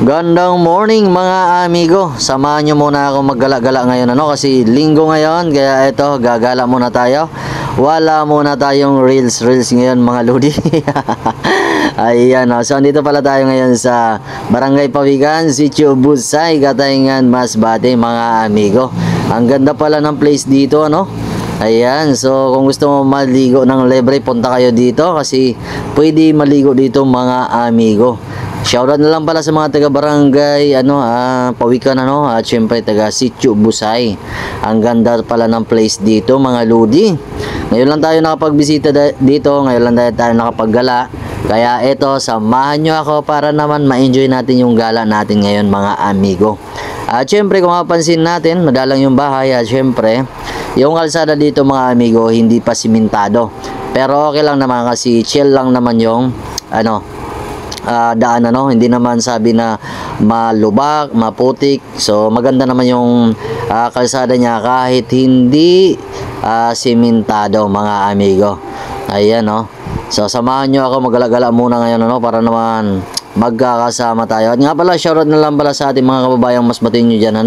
Gandang morning mga amigo. Samahan nyo muna ako maggala-gala ngayon kasi linggo ngayon. Kaya ito, gagala muna tayo. Wala muna tayong reels ngayon mga lodi. Ayan so andito pala tayo ngayon sa Barangay Pawikan, Sitio Busay, Katayngan, Masbate mga amigo. Ang ganda pala ng place dito Ayan, so kung gusto mo maligo ng libre, punta kayo dito kasi pwede maligo dito mga amigo. Shoutout na lang pala sa mga taga-barangay Pawikan at syempre taga Sitio Busay. Ang ganda pala ng place dito mga lodi. Ngayon lang tayo nakapagbisita dito, ngayon lang tayo nakapaggala. Kaya ito, samahan nyo ako para naman ma-enjoy natin yung gala natin ngayon mga amigo. At syempre kung mapansin natin, madalang yung bahay at syempre yung kalsada dito mga amigo hindi pa simentado. Pero okay lang naman kasi chill lang naman yung daan hindi naman sabi na malubak, maputik. So maganda naman yung kalsada niya kahit hindi simentado mga amigo. Ayan So samahan nyo ako maggala-gala muna ngayon para naman magkakasama tayo. At nga pala, shoutout na lang pala sa ating mga kababayang Masbate nyo dyan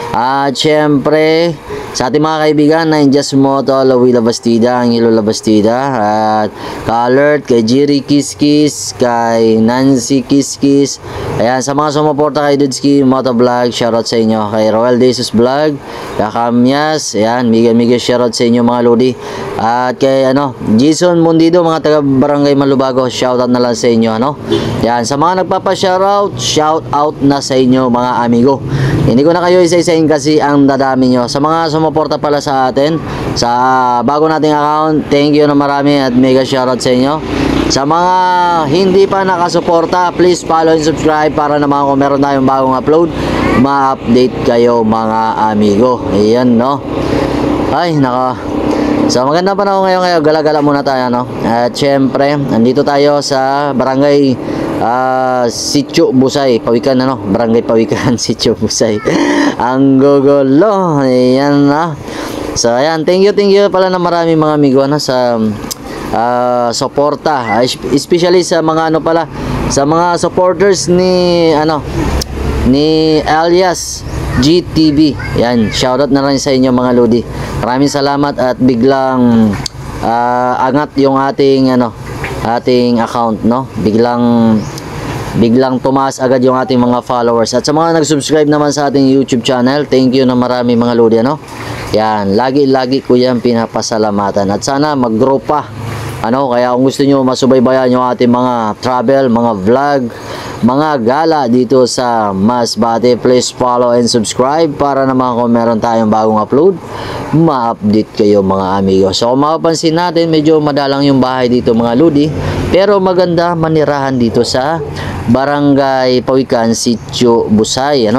At syempre sa ating mga kaibigan na Injas Moto, Lawi Labastida, Angelo Labastida, at ka-alert kay Jiri Kiskis, kay Nancy Kiskis. Ayan, sa mga sumuporta kay Dudski Moto Vlog, shoutout sa inyo. Kay Roel Jesus Vlog, kay Kamyas, ayan, mega shoutout sa inyo mga lodi. At kay Jason Mundido, mga taga Barangay Malubago, shoutout na lang sa inyo Yan, sa mga nagpapa-shoutout, shoutout na sa inyo mga amigo. Hindi ko na kayo isa-isahin kasi ang dadami nyo. Sa mga sumuporta pala sa atin sa bago nating account, thank you na marami at mega shoutout sa inyo. Sa mga hindi pa nakasuporta, please follow and subscribe para naman kung meron tayong bagong upload, ma-update kayo mga amigo. Ayan Ay So maganda pa na ako ngayon, gala-gala muna tayo At syempre, nandito tayo sa Barangay Sitio Busay, Pawikan Barangay Pawikan, Sitio Busay. Ang gogolo. Ayan So ayan, thank you pala na marami mga amigo sa suporta, especially sa mga sa mga supporters ni ni Alias GTV. Yan, shoutout na rin sa inyo mga lodi. Maraming salamat at biglang angat yung ating ating account biglang tumaas agad yung ating mga followers. At sa mga nag-subscribe naman sa ating YouTube channel, thank you na marami mga lodi Yan, lagi ko yan pinapasalamatan. At sana mag-grow pa kaya kung gusto nyo masubaybayan yung ating mga travel, mga vlog, mga gala dito sa Masbate, please follow and subscribe para naman kung meron tayong bagong upload, ma-update kayo mga amigo. So kung mapapansin natin, medyo madalang yung bahay dito mga lodi, pero maganda manirahan dito sa Barangay Pawikan, Sitio Busay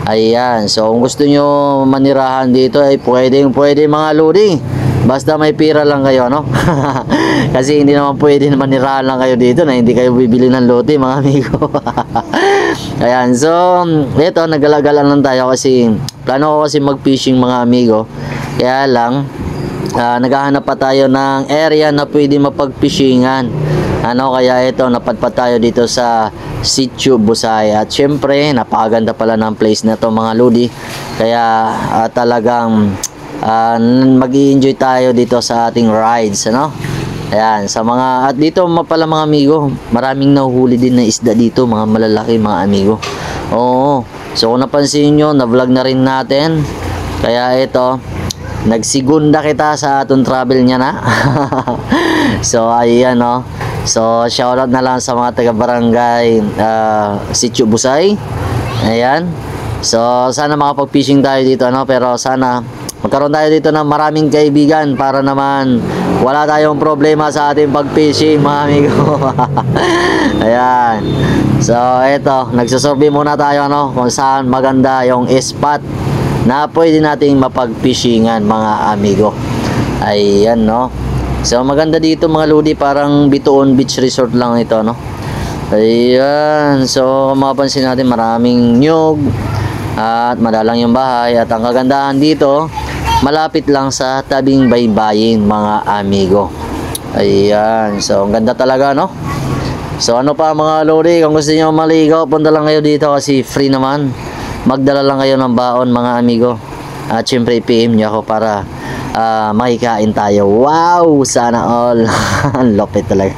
Ayan, so kung gusto nyo manirahan dito ay pwede mga lodi. Basta may pira lang kayo Kasi hindi naman pwede manirahan lang kayo dito na hindi kayo bibili ng lote mga amigo. Ayan, so ito, nagala-gala lang tayo kasi plano ko kasi mag-fishing mga amigo. Kaya lang naghahanap pa tayo ng area na pwede mapag-fishingan. Kaya ito, napadpad tayo dito sa Sitio Busay. At syempre, napakaganda pala ng place na to mga lodi. Kaya talagang mag-i-enjoy tayo dito sa ating rides Ayan, sa mga at dito pala mga amigo, maraming nahuhuli din na isda dito, mga malalaki mga amigo. Oo. So kung napansin niyo, na-vlog na rin natin. Kaya ito, nagsigunda kita sa atong travel niya So ayan So shoutout na lang sa mga taga-barangay Sitio Busay. Ayan. So sana makapag-fishing tayo dito pero sana magkaroon tayo dito ng maraming kaibigan para naman wala tayong problema sa ating pag-fishing mga amigo. Ayan. So eto, nagsasurvey muna tayo kung saan maganda yung spot na pwede nating mapag-fishingan mga amigo. Ayan So maganda dito mga lodi, parang Bituon Beach Resort lang ito Ayan. So mapapansin natin maraming nyug at madalang yung bahay. At ang kagandahan dito, malapit lang sa tabing baybayin mga amigo. Ayan, so ang ganda talaga So ano pa mga lodi, kung gusto niyo maligo, punta lang kayo dito kasi free naman. Magdala lang kayo ng baon mga amigo. At syempre i-PM niyo ako para makikain tayo. Wow! Sana all. Ang lupit talaga.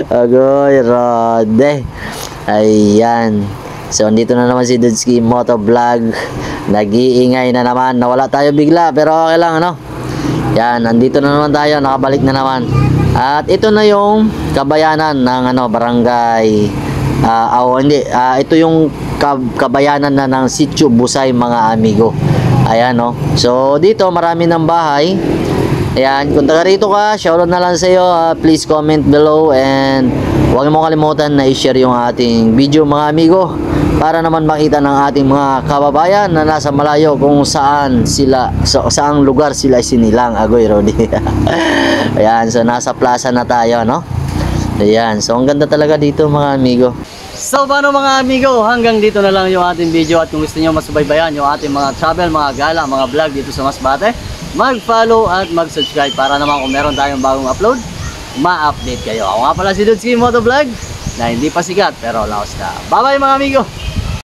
Agoy, rode. Ayan. So andito na naman si Dudski Motovlog. Nag-iingay na naman. Nawala tayo bigla pero okay lang ano. Yan, andito na naman tayo, nakabalik na naman. At ito na yung kabayanan ng barangay ito yung kabayanan na ng Sitio Busay mga amigo. Ayan no. So dito marami ng bahay. Ayan, kung taga rito ka, shoutout na lang sa iyo. Please comment below and huwag mo kalimutan na i-share yung ating video mga amigo para naman makita ng ating mga kababayan na nasa malayo kung saan sila, saang lugar sila sinilang. Agoy Rodi. Ayan, so nasa plaza na tayo no. Ayan, so ang ganda talaga dito mga amigo. So paano mga amigo, hanggang dito na lang yung ating video at kung gusto nyo masubaybayan yung ating mga travel, mga gala, mga vlog dito sa Masbate, mag-follow at mag-subscribe para naman kung meron tayong bagong upload, ma-update kayo. Ako nga pala si Dudski Motovlog na hindi pa sikat pero laos na. Bye bye mga amigo!